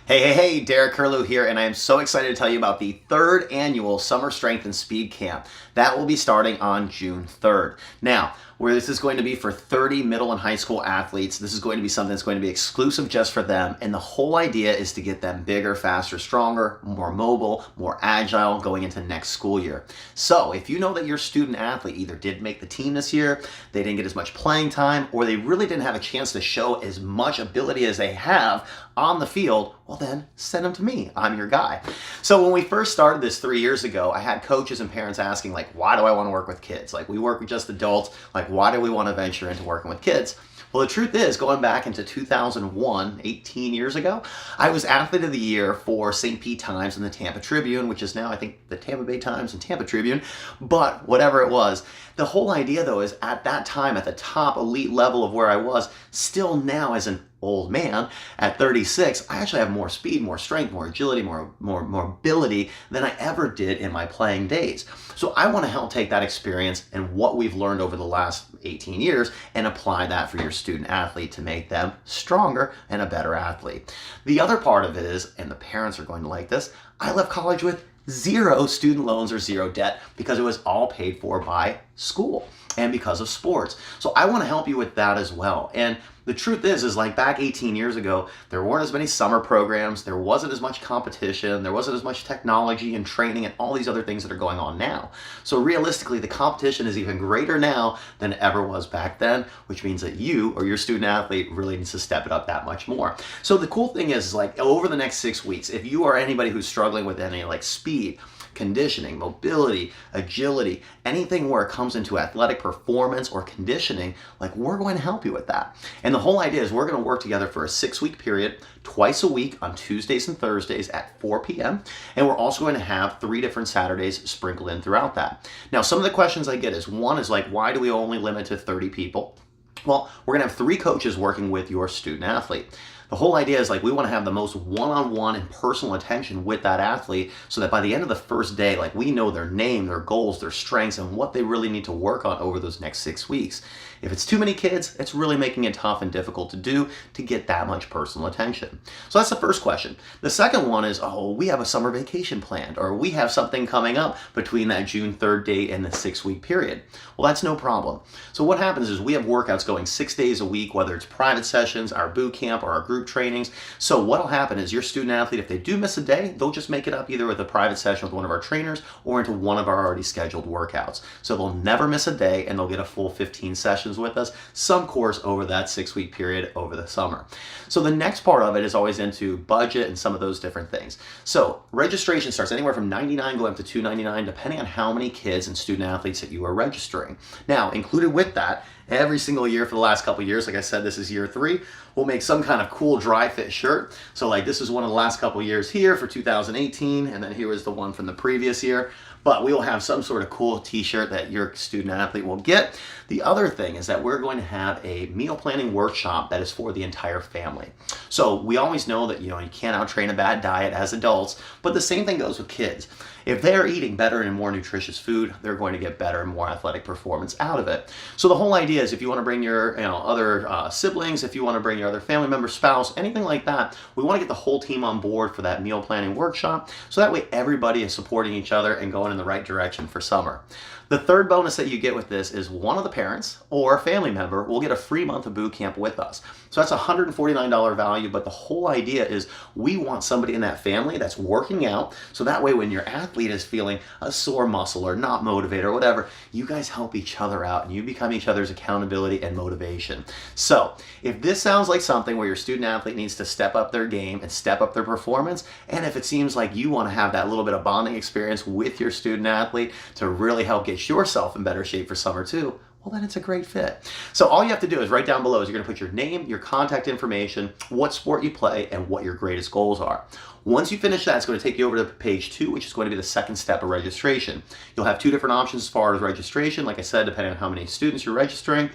Hey, Derek Curlew here, and I am so excited to tell you about the third annual Summer Strength and Speed Camp. That will be starting on June 3rd. Now, where this is going to be for 30 middle and high school athletes, this is going to be something that's going to be exclusive just for them, and the whole idea is to get them bigger, faster, stronger, more mobile, more agile going into next school year. So, if you know that your student athlete either didn't make the team this year, they didn't get as much playing time, or they really didn't have a chance to show as much ability as they have on the field, well then send them to me. I'm your guy. So when we first started this 3 years ago, I had coaches and parents asking like, why do I want to work with kids? Like we work with just adults, like why do we want to venture into working with kids? Well, the truth is, going back into 2001, 18 years ago, I was Athlete of the Year for St. Pete Times and the Tampa Tribune, which is now, I think, the Tampa Bay Times and Tampa Tribune. But whatever it was, the whole idea, though, is at that time, at the top elite level of where I was, still now as an old man at 36, I actually have more speed, more strength, more agility, more mobility than I ever did in my playing days. So I want to help take that experience and what we've learned over the last 18 years and apply that for your student athlete to make them stronger and a better athlete. The other part of it is, and the parents are going to like this, I left college with zero student loans or zero debt because it was all paid for by school and because of sports. So I want to help you with that as well. And the truth is like back 18 years ago, there weren't as many summer programs, there wasn't as much competition, there wasn't as much technology and training and all these other things that are going on now. So realistically, the competition is even greater now than it ever was back then, which means that you or your student athlete really needs to step it up that much more. So the cool thing is like over the next 6 weeks, if you are anybody who's struggling with any like speed, conditioning, mobility, agility, anything where it comes into athletic performance or conditioning, like we're going to help you with that. And the whole idea is we're going to work together for a 6-week period, twice a week on Tuesdays and Thursdays at 4 p.m. And we're also going to have 3 different Saturdays sprinkled in throughout that. Now, some of the questions I get is, one is like, why do we only limit to 30 people? Well, we're going to have 3 coaches working with your student athlete. The whole idea is like we want to have the most one-on-one and personal attention with that athlete so that by the end of the first day, like we know their name, their goals, their strengths, and what they really need to work on over those next 6 weeks. If it's too many kids, it's really making it tough and difficult to do to get that much personal attention. So that's the first question. The second one is, oh, we have a summer vacation planned, or we have something coming up between that June 3rd date and the 6-week period. Well, that's no problem. So what happens is we have workouts going 6 days a week, whether it's private sessions, our boot camp, or our group trainings. So what'll happen is your student athlete, if they do miss a day, they'll just make it up either with a private session with one of our trainers or into one of our already scheduled workouts. So they'll never miss a day and they'll get a full 15 sessions with us, some course over that 6-week period over the summer. So the next part of it is always into budget and some of those different things. So registration starts anywhere from $99 going up to $299 depending on how many kids and student athletes that you are registering. Now, included with that, every single year for the last couple of years, like I said, this is year 3, we'll make some kind of cool dry fit shirt. So like this is one of the last couple of years here for 2018, and then here was the one from the previous year. But we will have some sort of cool t-shirt that your student athlete will get. The other thing is that we're going to have a meal planning workshop that is for the entire family. So we always know that you can't out-train a bad diet as adults, but the same thing goes with kids. If they're eating better and more nutritious food, they're going to get better and more athletic performance out of it. So the whole idea is if you want to bring your other siblings, if you want to bring your other family member, spouse, anything like that, we want to get the whole team on board for that meal planning workshop so that way everybody is supporting each other and going in the right direction for summer. The third bonus that you get with this is one of the parents or a family member will get a free month of boot camp with us. So that's a $149 value, but the whole idea is we want somebody in that family that's working out, so that way when your athlete is feeling a sore muscle or not motivated or whatever, you guys help each other out and you become each other's accountability and motivation. So if this sounds like something where your student athlete needs to step up their game and step up their performance, and if it seems like you want to have that little bit of bonding experience with your student athlete to really help get yourself in better shape for summer too, well then it's a great fit. So all you have to do is right down below is you're going to put your name, your contact information, what sport you play, and what your greatest goals are. Once you finish that, it's going to take you over to page 2, which is going to be the second step of registration. You'll have 2 different options as far as registration, like I said, depending on how many students you're registering,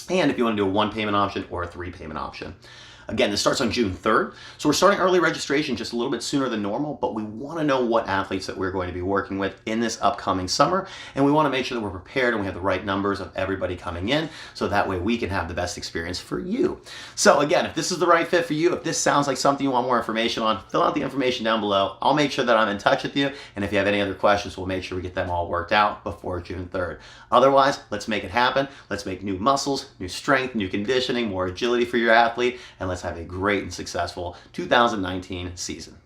and if you want to do a 1 payment option or a 3 payment option. Again, this starts on June 3rd. So we're starting early registration just a little bit sooner than normal, but we want to know what athletes that we're going to be working with in this upcoming summer. And we want to make sure that we're prepared and we have the right numbers of everybody coming in, so that way we can have the best experience for you. So again, if this is the right fit for you, if this sounds like something you want more information on, fill out the information down below. I'll make sure that I'm in touch with you. And if you have any other questions, we'll make sure we get them all worked out before June 3rd. Otherwise, let's make it happen. Let's make new muscles, new strength, new conditioning, more agility for your athlete, and let's have a great and successful 2019 season.